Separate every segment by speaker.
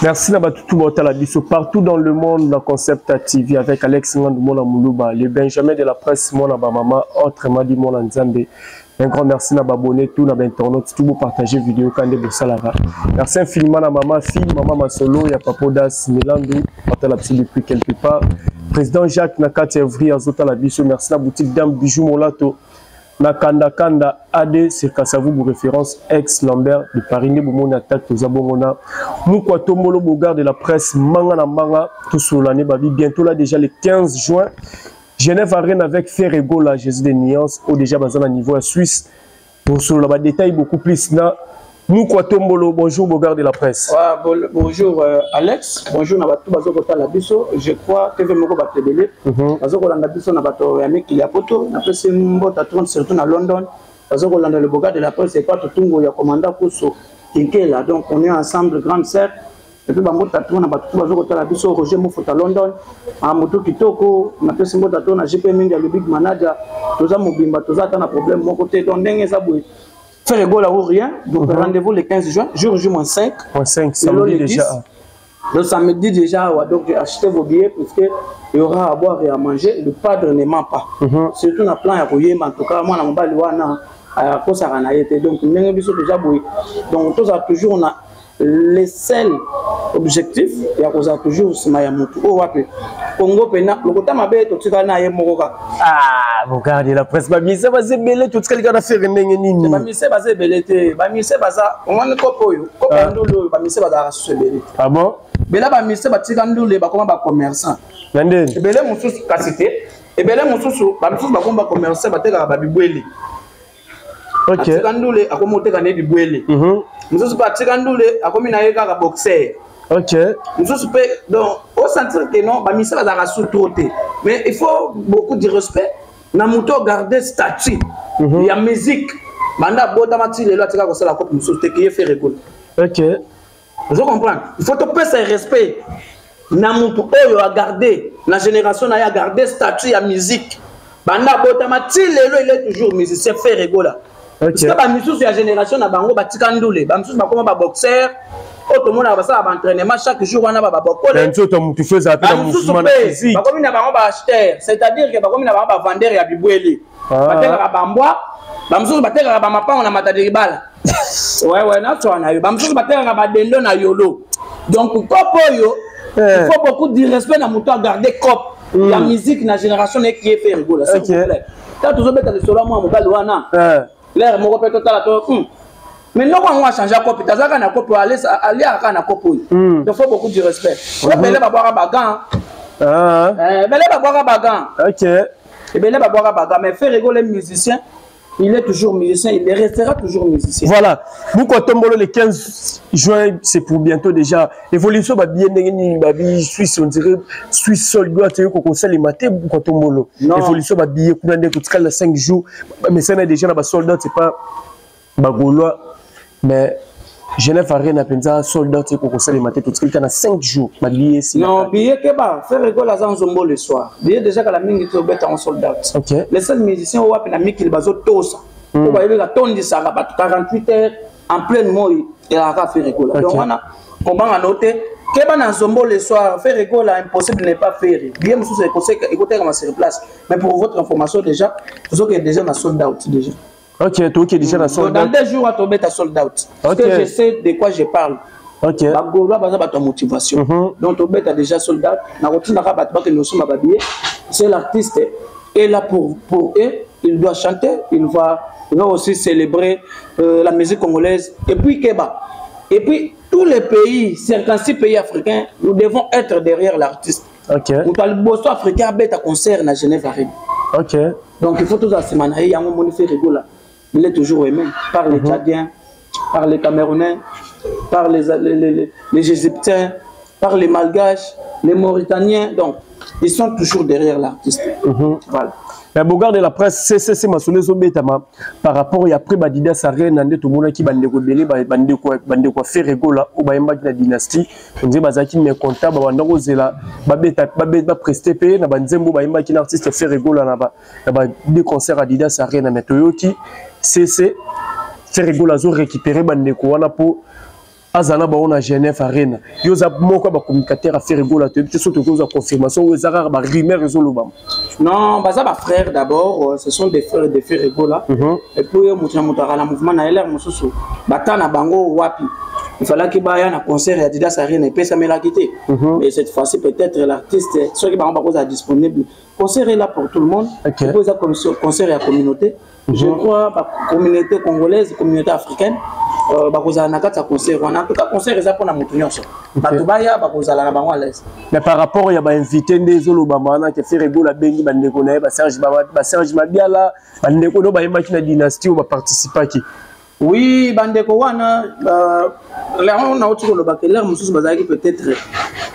Speaker 1: Merci partout dans le monde, la Concept TV avec Alex Ngandou Moulouba, les Benjamin de la presse, mon maman, autrement dit mon Nzambe. Un grand merci à abonner tout na internaute, tout vous partager vidéo quand de Salara. Merci infiniment à maman, fille, maman Masolo, ya Papodas, Milandou, à la petite depuis quelque part. Président Jacques Nakati Evry, Azota la Bisso, merci la boutique Dame Bijou Molato. Nakanda Kanda AD, c'est Kassavou pour référence ex-Lambert de Paris, Boumona attaque aux abonnés. Moukwato Molo Bogar de la presse, Manga Manga, tout sur l'année, bientôt là déjà le 15 juin. Genève Arène avec Ferrego, la Jésus des Nuances, ou déjà basé à niveau suisse. Pour sur le détail beaucoup plus là. Moukwato Molo, bonjour Bogar de la presse.
Speaker 2: Bonjour Alex, bonjour Nabatou Bazokota la Bisso. Je crois que vous m'avez appelé. Bazokolanda Bisso Nabato Yamik Liapoto, après c'est Mbota 30 surtout à London. Bazokolanda le Bogar de la presse, c'est pas tout le monde, il y a commandant Kousso Kinkela. Donc on est ensemble, grande sœur. Et puis Bambota 30 Nabatou Bazokota la Bisso, Roger Moufou à London. À Moto Kitoko, on appelle Mbota 30 à GP Mindia, le Big Manager. Tous à Mobimba, tous à un problème. Mon côté, donc Dengue Zaboué. Ferrego là ou rien, donc rendez-vous le 15 juin, jour J-5.
Speaker 1: -5, samedi déjà.
Speaker 2: Le samedi déjà, donc achetez vos billets parce qu'il y aura à boire et à manger. Le padre ne ment pas. Surtout dans le plan, il y a en tout cas, moi, je suis donc, donc, toujours, on a les seuls objectifs, il y a toujours ce Mayamutu. Congo Pena, le côté Mabé, tout ça, na Mokoka.
Speaker 1: Ah, regardez la presse, Bamisse, va se belé, tout ce qu'elle a fait, Nini.
Speaker 2: Bamisse, va se belé, Bamisse, va ça, on a le copoyo, Copandolo, Bamisse, va se belé.
Speaker 1: Ah bon?
Speaker 2: Mais là, Bamisse, va tigandole, va comme un commerçant.
Speaker 1: Nandé.
Speaker 2: Et belé, mon sous, cassité, et belé, mon sous, Bamisse, va comme un commerçant, va te la babiboueli. Ok. Tigandole, a comme on te gagné du boueli. Nous sommes pas tigandole, a comme une aïka boxer. Ok. Nous sommes donc au centre que non, bah Missa va sous-trotter. Mais il faut beaucoup de respect. Namuto garder statut. Il y a musique. Manda botamati les lois tika ko la coupe nous te qui fait rigole. Ok. Vous comprenez? Il faut te passer respect. Namuto oyo a garder la génération a garder statut ya musique. Manda botamati les lois il est toujours musicien fait rigole. Parce que ba misu ya génération na bango ba tika ndule, ba misu ba comme ba boxeur. Tout le monde a ça entraînement chaque jour on a ba bokole.
Speaker 1: Tu fais ça dans mouvement physique.
Speaker 2: Ba comme na ba acheteur, c'est-à-dire que ba comme na ba vendeur ya bibweli. Ba teka ba mbwa, ba msusu ba teka ba mapa on a matadiri bala. Ouais na to na yo. Ba msusu ba teka ba dendo na yolo. Donc kopo yo, il faut beaucoup de respect na muto à garder cop. La musique na génération qui est fait rigoler, s'il vous plaît. T'as toujours bête le solo moi mobile wana. L'air mo repète total to. Mais non, on va changer la copie. Tu as une copie, aller à la copie. Il faut beaucoup de respect. Belé va boire un bagan. Belé va boire un bagan. Ok. Et Belé va boire un bagan. Mais faire rigoler les musiciens, il est toujours musicien, il restera toujours musicien.
Speaker 1: Voilà. Nous, quand on le 15 juin, c'est pour bientôt déjà. L'évolution va bien, Suisse, on dirait, Suisse soldat, tu sais, qu'on conseille les matins, quand on le. L'évolution va bien, qu'on a des 5 jours. Mais ça, déjà, les soldats, c'est pas. Bagoulois. Mais Genève Arène a pensé à soldat qui conseille les matins tout ce qu'il y a 5 jours.
Speaker 2: Non, billet que bah, faire rigole à Zanzombo le soir. Billet déjà que la mine est bête en soldat. Les seuls musiciens au Wap et la mine qui baso tous. On va y la tonne de ça, 48 heures en pleine mort et la faire rigole. Donc on va noter que bah dans Zombo le soir, faire rigole impossible n'est pas faire. Bien monsieur c'est conseil écoutez comment c'est place. Mais pour votre information déjà, vous savez que déjà dans soldat déjà. Ok, toi qui es déjà dans sold out. Dans 2 jours, tu vas sold out. Parce que je sais de quoi je parle. Ok. Ta motivation. Donc, tu vas déjà sold out. C'est l'artiste est là pour eux. Il doit chanter. Il va aussi célébrer la musique congolaise. Et puis, Keba. Et puis, tous les pays, 56 pays africains, nous devons être derrière l'artiste. Ok. Nous avons le bosso africain à concert à Genève Arène. Ok. Donc, il faut tous se manier. Il y a un moment où il fait rigoler. Il est toujours aimé par les Tchadiens, par les Camerounais, par les Égyptiens, par les Malgaches, les Mauritaniens. Donc, ils sont toujours derrière l'artiste. Voilà.
Speaker 1: Mais Bogar de la presse, c'est ma solution par rapport à après Badida Sarène, tout le monde qui bande quoi faire rigoler ou la dynastie. On dit bazaki mais comptable bande zela babeta presté payé na banzembo baimba qui l'artiste fait rigoler na des concerts à Dida Sarène mais Toyoki c'est faire rigoler zo récupérer bande quoi wana pour azana ba on a Genève Arena yo za moko ba communicateur à faire gola te te surtout cause confirmation ou ezara ba rumeur rezolobam
Speaker 2: non baza ba frères d'abord ce sont des frères de faire gola et puis yo mutina mutaka la mouvement na LR mususu batana bango wapi il fallait qu'il y ait un concert à Adidas Arena et puis ça m'a la quitté mais cette fois-ci peut-être l'artiste ceux qui vont pas disponible concert est là pour tout le monde okay. Et puis ça concert à la communauté je crois la communauté congolaise communauté africaine bakozala na kati ya concert wana en tout cas concert eza pona mutu nyonso bato baya bakozala na bango à l'aise
Speaker 1: mais par rapport ya ba invité ndezo ba mana ke faire gola bengi bandeko na ba Serge Mabiala bandeko no ba yemaki na dynastie ou ba participer ki
Speaker 2: oui bandeko wana là on a autre le bakeler mususu bazaki peut-être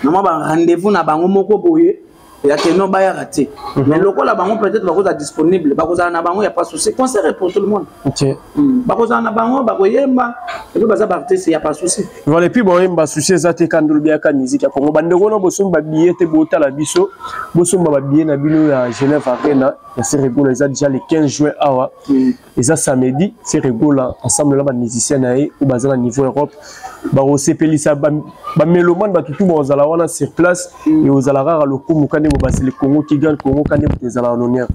Speaker 2: normalement ba rendez-vous na bango moko boye ya que non baya raté mais le la bango peut-être bakoza disponible bakoza na bango y a pas souci concert pour tout le monde
Speaker 1: OK
Speaker 2: bakoza na bango bakoyemba et puis baza artiste y a pas souci
Speaker 1: voilà et puis bon yemba souci ezate kandolo biaka musique ya Congo bandeko no bosomba billet te bota la biso bosomba ba billet na bino ya Genève Arena ya Seregola eza déjà le 15 juin awa eza samedi Seregola ensemble là ba musiciens na ou baza na niveau Europe ba osepelisa ba mélomane ba tutu bozala wana sur place et ozala rara lokumu kane bo basile Congo qui gagne Congo kane bozala en honneur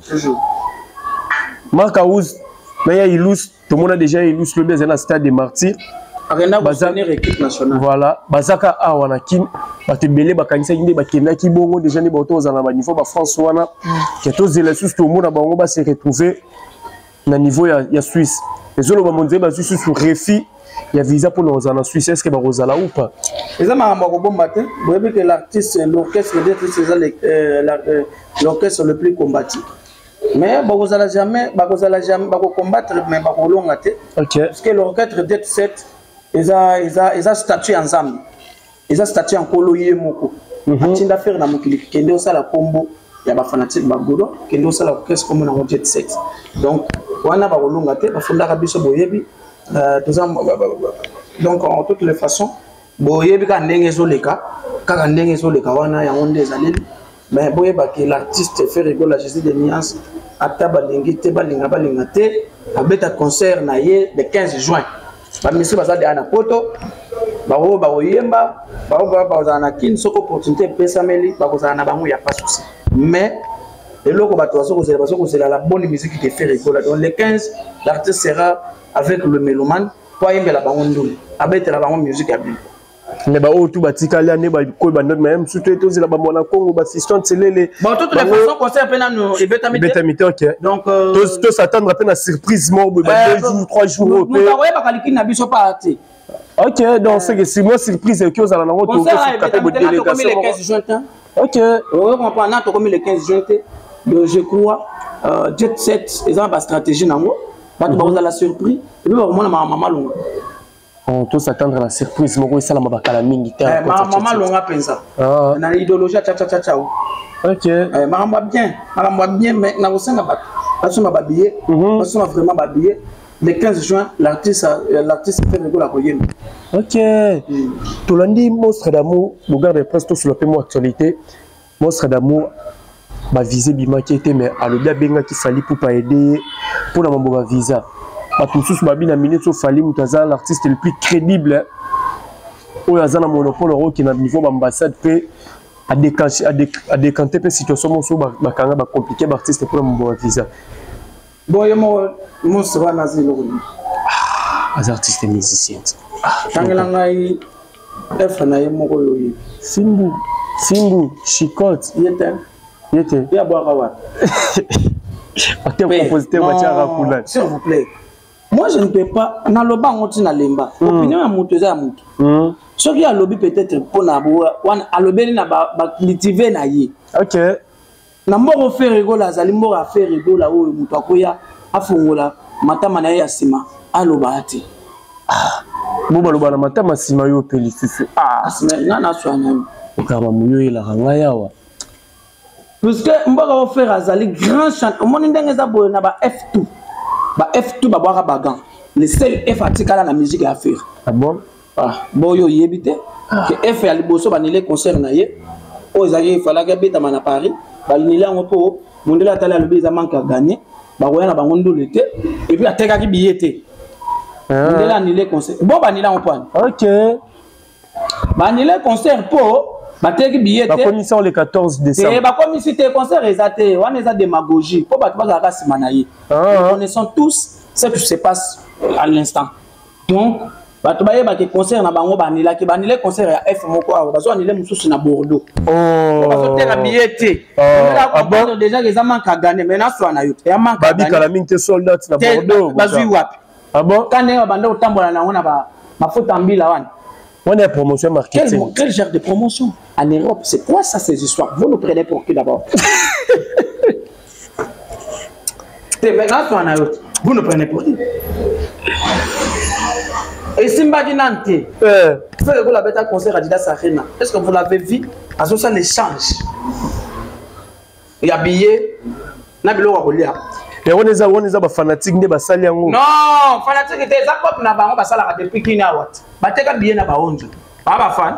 Speaker 1: Marc Aouz mais ya illustre tout le monde a déjà illustre le bien dans stade des martyrs
Speaker 2: Arena bazana équipe nationale
Speaker 1: voilà bazaka awa na kin batebele bakanisa inde bakenda ki bongo déjà ni bato ozala ba niveau ba France wana que tous les sous tout le monde bango ba se retrouver na niveau ya Suisse les autres ba mondial ba Suisse sur refi il y a visa pour nous en Suisse est-ce que Barosala ou pas
Speaker 2: les amis à Bomba vous voyez que l'artiste l'orchestre l'orchestre le plus combattu mais Barosala jamais combattre mais Barolonga
Speaker 1: OK
Speaker 2: parce que l'orchestre Jet 7 ils a statut ensemble ils a statut en coloyer moko atinda faire na mokili kende osala combo ya ba fanatique bagodo kende osala orchestre comme na Jet 7 donc wana Barolonga te bafundaka biso boyebi donc en toutes les façons boyebi ka ndenge ezoleka kaka ndenge ezoleka wana ya onde ezaleli mais boyeba que l'artiste fait rigoler Jésus de Niance ata balingi te balinga te abeta concert na ye le 15 juin ba misi baza de ana poto bawo baoyemba bawo na kin soko opportunité pesa meli bakozana na bango ya pas souci mais eloko bato bazokozela la bonne musique qui fait rigoler donc le 15 l'artiste sera avec le mélomane pour aimer la bango ndule abete la bango musique ya bien
Speaker 1: mais ba o tout batika la ne ba ko ba notre même surtout tous la ba mona Congo ba assistant selele
Speaker 2: bon toutes les façons concert pena no
Speaker 1: betamité OK
Speaker 2: donc
Speaker 1: tous s'attendre à peine à surprise mo ba 2 jours 3 jours
Speaker 2: nous avons pas kaliki na biso pas até
Speaker 1: OK donc c'est moi surprise que aux ala na to capable de délégation
Speaker 2: le 15 juin
Speaker 1: OK
Speaker 2: on comprend na to comme le 15 juin je crois Jet 7 ils ont ba stratégie nango ba to la surprise et puis vraiment maman longa
Speaker 1: on tous attendre la surprise moko esala mabakala mingi te
Speaker 2: maman longa pensa na idéologie cha OK maman bien mais na kosenga ba basoma babillet basoma vraiment babillet le 15 juin l'artiste fait rigoler la koyema
Speaker 1: OK tolandi monstre d'amour regarde de presse sur le paiement actualité monstre d'amour ba visé bimaki était mais alobi abenga ki fali pour pas aider pour la mambo ba visa Batoussous Babina Mineto Fali Moutaza, l'artiste le plus crédible. Où il y a un monopole qui est à niveau d'ambassade à décanter la situation compliquée l'artiste pour mon visa.
Speaker 2: Bon, il y a mon sera nazi.
Speaker 1: Les artistes et musiciens.
Speaker 2: Tangelangai F na
Speaker 1: Simbu, Chicotte. Yete.
Speaker 2: Ya boirawa. S'il vous plaît. Moi, je ne peux pas. Dans le bas, on tient à l'emba. Opinion à Moutouza à Moutou. Ce qui a lobby peut-être pour Naboua, à lobby n'a pas litivé naïe.
Speaker 1: OK.
Speaker 2: Na mort fait rigoler, Zali mort a fait rigoler, ou Moutakoya, à Fongola, Matamanaï à Sima, à l'Obati.
Speaker 1: Boba na Matama Sima yo Pelifus.
Speaker 2: Nana Swanam.
Speaker 1: Okamamuyo et la Rangayawa.
Speaker 2: Parce que mboka offert azali grand chanteur mon ndenge za boye na ba F2 ba boira bagan le seul F atikala na musique à faire
Speaker 1: ah bon
Speaker 2: boyo yebite que F ya liboso banile concert na ye o ezali fala ka beta na Paris balinila ngoko mondela tala lobi za manque à gagner ba roya na bango ndole te et puis ateka ki billet te mondela anile concert bon banila on point
Speaker 1: OK
Speaker 2: Annulé concert pour bateki billet.
Speaker 1: La commission le 14 décembre.
Speaker 2: Et la commission te concert exacté, on est à démagogie. Pour battre la race manaï. Nous connaissons tous ce qui se passe à l'instant. Donc, bato baye ba ke concert na bango banila ki banile concert ya F moko a bazo anile mususu na Bordeaux. Bazo te ka billet. Ah bon déjà les amants ka gagner mais na so na yo. Ya manka
Speaker 1: babi kala minte soldat na Bordeaux.
Speaker 2: Bazui wapi?
Speaker 1: Ah bon?
Speaker 2: Quand on banda otambola na ngona ba mafuta mbila wana.
Speaker 1: On est promotion marketing.
Speaker 2: Quel genre de promotion en Europe? C'est quoi ça ces histoires? Vous nous prenez pour qui d'abord? Vous nous prenez pour qui? Et Simba Dinante, fait que la bête à concert à Adidas Arena. Est-ce que vous l'avez vu? À ce ça l'échange. Il y a billet, na bilo wa kolia.
Speaker 1: Et on est ba fanatique ne ba sali yango.
Speaker 2: Non, fanatique te za pop na bango ba sala depuis kina wat. Ba teka billet na ba onjo. Ba fan.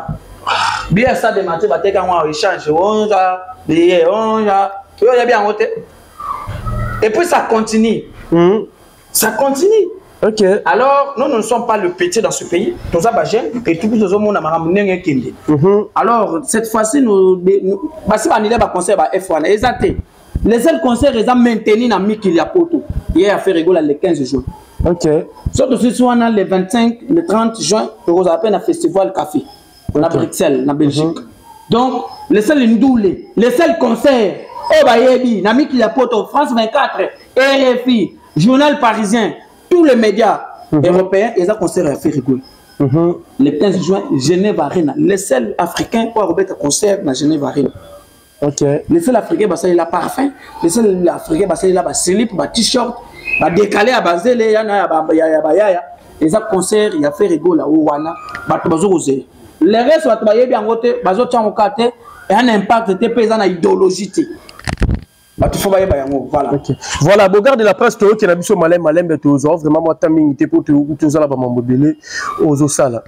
Speaker 2: Billet ça de matin ba teka ngwa échange onja, billet onja. Yo ya bien wote. Et puis ça continue. Ça continue.
Speaker 1: Ok.
Speaker 2: Alors, nous ne sommes pas le petit dans ce pays. Nous avons et tout le monde a alors, cette fois-ci, nous avons concert à F1. Exactement. Les seuls concerts, ils ont maintenu dans Mikilia Poto. Hier, a fait rigoler le 15 juin.
Speaker 1: Ok.
Speaker 2: Sauf que ce soit le 25, le 30 juin, nous avons un festival café. On a Bruxelles, en Belgique. Donc, les seuls ndoulés, les seuls concerts, dans Mikilia Poto, France 24, RFI, Journal Parisien, tous les médias européens, ils ont concert à faire rigoler. Le 15 juin, Genève Arena. Les seuls africains qui ont un concert dans Genève Arena. Les seuls africains, ils ont parfum. Les seuls africains, ils ont slip, t-shirt, décalé à Basel, ils ont concert, ils ont fait rigoler. Les restes, ils ont un impact pesant dans l'idéologie. Voilà.
Speaker 1: Okay. Voilà, Bogard de la presse, qui est habitué malin, vraiment moi taming pour tout ça là bas mobile aux sala.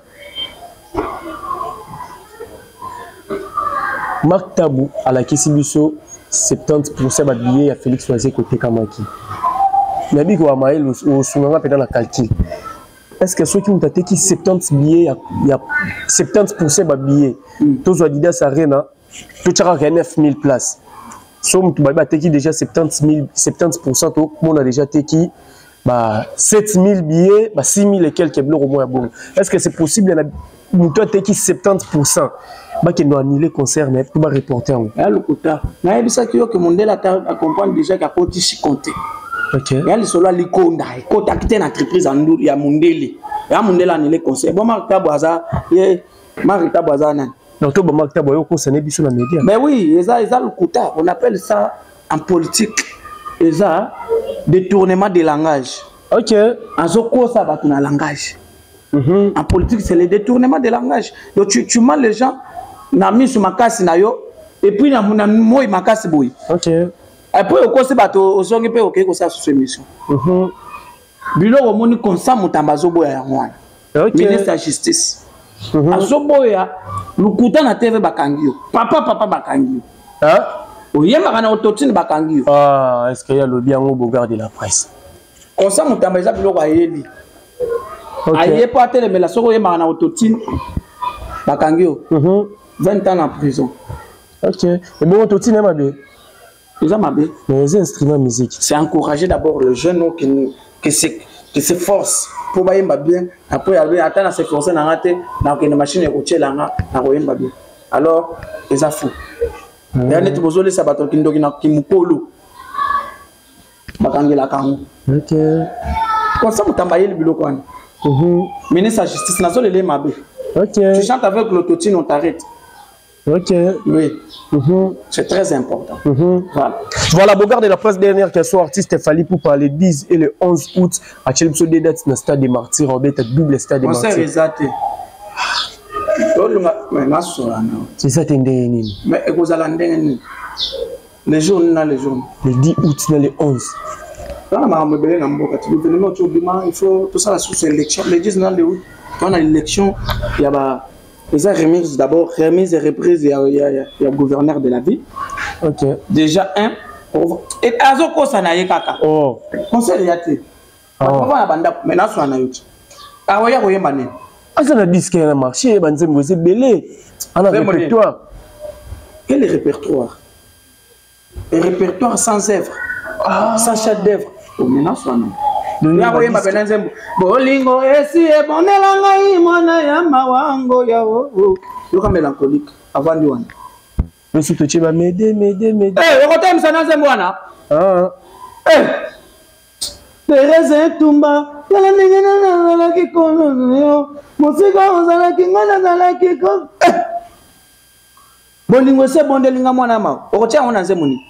Speaker 1: Marc Tabou à la Kessibiso 70% de billets à Félix Loisier côté Kamaki. Nabi ko amael au sunanga pendant la calcul. Est-ce que ceux qui ont été qui 70 billets il y a 70% de billets tous Adidas Arena tout ça 9000 places. Somme tu vas teki déjà 70%, tout le monde a déjà teki 7000 billets, 6000 et quelques bleus au moins bon. Est-ce que c'est possible nous toi teki 70% bah qui nous annulé concert mais tout va reporter en.
Speaker 2: Et le quota. Na yebisa que Mondela accompagne déjà qu'à côté si compter.
Speaker 1: OK.
Speaker 2: Et ali solo ali konda, quota qui une entreprise en ndour ya Mondeli. Ya Mondela annulé concert. Bon Marc Taboaza, Marc Taboaza nan.
Speaker 1: Donc, tu as un sur la média.
Speaker 2: Mais oui, ils ont le quota. On appelle ça en politique. Ils ont détournement des langages.
Speaker 1: Ok.
Speaker 2: En Zoko, ça va tourner langage. En politique, c'est le détournement des langages. Donc, tu mets les gens, na mis sur ma casse, et puis, na moi, ma casse, boy.
Speaker 1: Ok.
Speaker 2: Et puis, au cours de bateau, au son, il peut y ça sur cette émission. Bilo, au monde, comme ça, Moutambazo, boy, à moi. Ministre de la Justice. Azoboya lukuta na TV bakangio papa bakangio
Speaker 1: hein
Speaker 2: oyema kana ototine bakangio
Speaker 1: est-ce qu'il y a le bien au Bogard de la presse
Speaker 2: comme ça mutamba eza biloko ayeli aye po atele mela soko oyema kana ototine bakangio 20 ans en prison.
Speaker 1: OK et bon ototine mabe
Speaker 2: eza mabe
Speaker 1: mais les instruments musique
Speaker 2: c'est encourager d'abord le jeune qui s'efforce pour bailler bien après il attend à s'efforcer dans rater dans une machine écoutée là na koyemba bien alors les afou et net bozole sabato kindoki na kimukolo bakangela kango.
Speaker 1: OK
Speaker 2: comme ça mutambayeli biloko wana ministre de la justice na zole le mabe.
Speaker 1: OK
Speaker 2: tu chantes avec l'autotune on t'arrête.
Speaker 1: OK
Speaker 2: oui c'est très important.
Speaker 1: Voilà, Bogard de la presse dernière qui soit artiste Fali pour parler 10 et le 11 août à Chelsea des dates dans le stade des Martyrs en bête double stade des Martyrs. C'est ça t'es
Speaker 2: mais les jours les jours
Speaker 1: le 10 août le 11.
Speaker 2: Il faut tout ça la sous élection le 10 août on a l'élection il y a les remise d'abord, remise et reprise, il y a gouverneur de la ville.
Speaker 1: OK.
Speaker 2: Déjà, un. Et Azoko, ça n'a pas de conseil. Conseil, il y a été. Maintenant, ça n'a pas de
Speaker 1: ça na disque na marché banzembo c'est belé ana répertoire.
Speaker 2: Quel est le répertoire? Un répertoire sans œuvre, sans chef d'œuvre. Maintenant sono. Yawe mabena nzembo. Bolingo esi e bonela ngai mwana ya mawango ya o. Yoka mélancolique avant de wana.
Speaker 1: Le sous te ba m'aider.
Speaker 2: Eh, yokote msana nzembo wana. Teresa Tumba, yala ningena na kikono yo. Musika ozala kingana na kikono. Bolingo se bondelinga mwana ma. Okotia ona nzembo ni.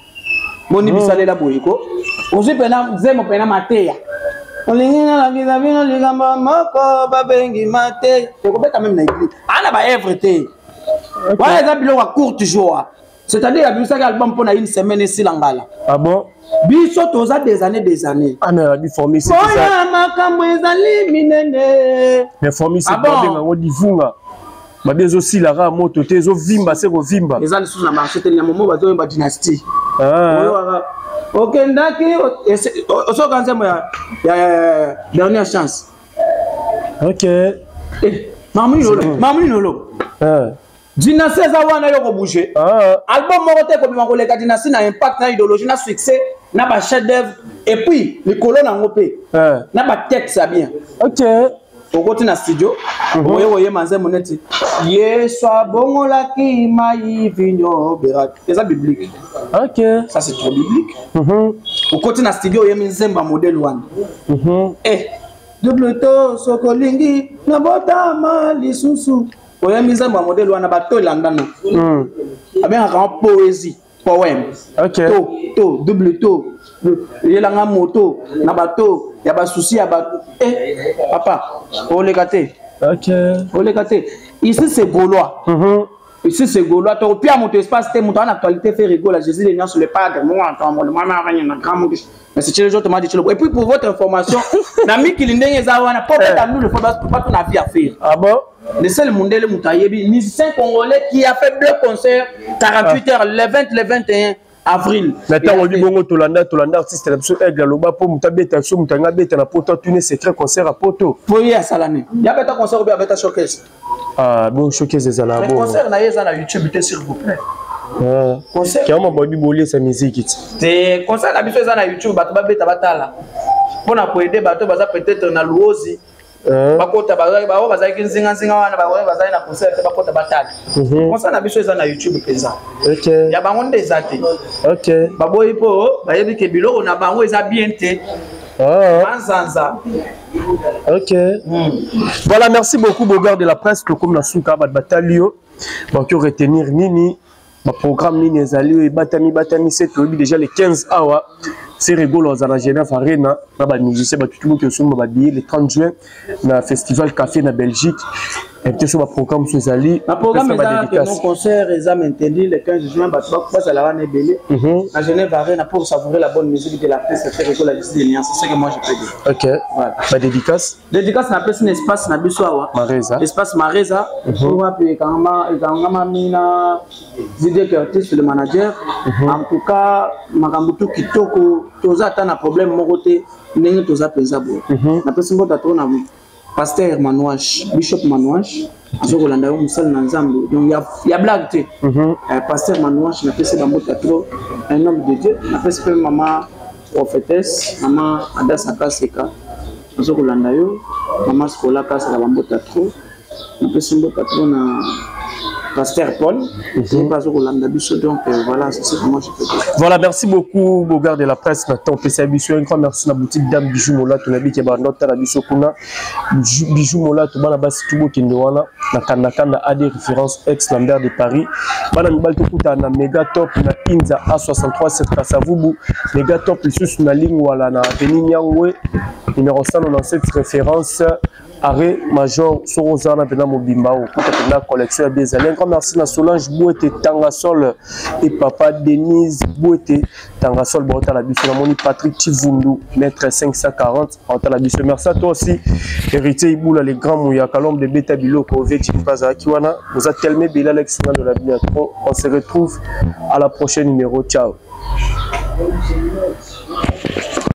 Speaker 2: Boni bisalela boyiko. Ozipena nzembo pena mateya. Olingina la vida vino ligamba moko babengi mateya. Ekobeka même na église. Ana ba everything. Voilà les habits à courte joie. C'est-à-dire il y a un album pour une semaine ici l'angala.
Speaker 1: Ah bon?
Speaker 2: Biso toza des années.
Speaker 1: Ah mais la vie formée c'est ça. Mais formée c'est pas bien on dit vunga. Ba bezo si la ra moto tezo vimba c'est ko vimba.
Speaker 2: Les années sous la marché tellement moment bazo ba dynastie. OK ndaki oso kanze ya dernière chance.
Speaker 1: OK.
Speaker 2: Mamuni nolo. Dynastie za wana yoko bouger. Album morote ko bima ko leka dynastie na impact na idéologie na succès na ba chef d'œuvre et puis les colonnes en opé. Na ba texte ça bien.
Speaker 1: OK.
Speaker 2: Au côté na studio, oye manze moneti. Yeswa bongola ki mai vinyo berat. C'est ça biblique.
Speaker 1: OK.
Speaker 2: Ça c'est trop biblique. Au côté na studio oye minzemba modèle one. Double to sokolingi na bota mali susu. Oye minzemba modèle one bato landana. Abien en poésie, poème.
Speaker 1: OK.
Speaker 2: To double to. Yelanga moto na bato ya ba souci ya ba papa olekate.
Speaker 1: OK.
Speaker 2: Olekate. Ici c'est gaulois. Ici c'est gaulois. To pia moto espace te moto en actualité fait rigoler Jésus les sur le padre moi entend le maman rien na grand monde. Mais c'est les autres m'a dit et puis pour votre information na mi kilindenge za wana peut-être nous le faut pas tout na vie à faire.
Speaker 1: Ah bon?
Speaker 2: Le seul Mundele Moutayebi, musicien congolais qui a fait deux concerts 48 heures le 20 le 21 avril.
Speaker 1: Maintenant on dit bongo Tolanda artiste l'absolu aigle loba pour mutabeta so mutanga beta na poto tune secret concert à poto.
Speaker 2: Voyez à Salane. Il y a beta concert ou bien beta showcase.
Speaker 1: Ah bon showcase des ala bon.
Speaker 2: Le concert na yeza na YouTube s'il vous plaît.
Speaker 1: Concert. Qui a mon body bolé sa musique.
Speaker 2: C'est concert na biso na YouTube bato ba beta batala. Pona ko aider bato baza peut-être na luozi. Bakota bazaki nzinga wana bazali na concert bakota batala. Concert na biso na YouTube peza.
Speaker 1: OK.
Speaker 2: Ya bango ndezate.
Speaker 1: OK.
Speaker 2: Baboyi po bayebi ke biloko na bango eza bien te. Manzanza.
Speaker 1: OK. Voilà, merci beaucoup Bogard de la presse que comme na suka batalio. Donc retenir nini ma programme nini ezali et batami c'est déjà le 15 awa. C'est rigolo à la Genève Arena, na musicien tout le monde qui sont le 30 juin na festival café na Belgique. Et puis sur le programme sur Ali.
Speaker 2: Le programme est mon concert est maintenu le 15 juin passe à la Rane Belé à Genève Arena pour savourer la bonne musique de la presse c'est rigolo la c'est ce que moi je peux dire.
Speaker 1: OK. Voilà. Ba dédicace
Speaker 2: na presse un espace na bisoawa.
Speaker 1: Mareza.
Speaker 2: Espace Mareza. On va payer kangama mina Zidé Curtis le manager. En tout cas makambutu kitoko toza ta na problème moroté ndenge toza penza bo. Na presse ngota to na Pasteur Manouache, Bishop Manouache, Azokolanda yo musal na nzambe. Donc il y a blague té. Pasteur Manouache na pese bambo tatro, un homme de Dieu, na pese pe maman prophétesse, maman Adasa Kaseka. Azokolanda yo, maman Skola Kaseka bambo tatro. Na pese bambo tatro na Pasteur Paul, donc voilà, c'est ce que moi je peux dire.
Speaker 1: Voilà, merci beaucoup, Bogard de la presse. Maintenant, un grand merci à la boutique Dame Bijou Mola, tu n'as pas qui est biso kuna Bijou Mola, tu vas basi tout qui ndoana, na Kanakana a des références ex Lambert de Paris. Bana mbal to kuta na Mega Top na Inza A63 7 Kasavubu, Mega Top sous na ligne wala na Avenue Nyangwe, numéro 197 référence. Arrêt Major Sorozana Bena Mobimbao, la collection des années. Encore merci à Solange Bouete, Tangasol et Papa Denise Bouete, Tangasol Bota la Bisso, Moni Patrick Tivundu, Maître 540, Bota la Bisso. Merci à toi aussi, Héritier Iboula, les grands Mouya, Kalom de Beta Bilo, Kové, Chimpaza, Kiwana. Vous êtes tellement Bela, l'excellent de la vie. On se retrouve à la prochaine numéro. Ciao.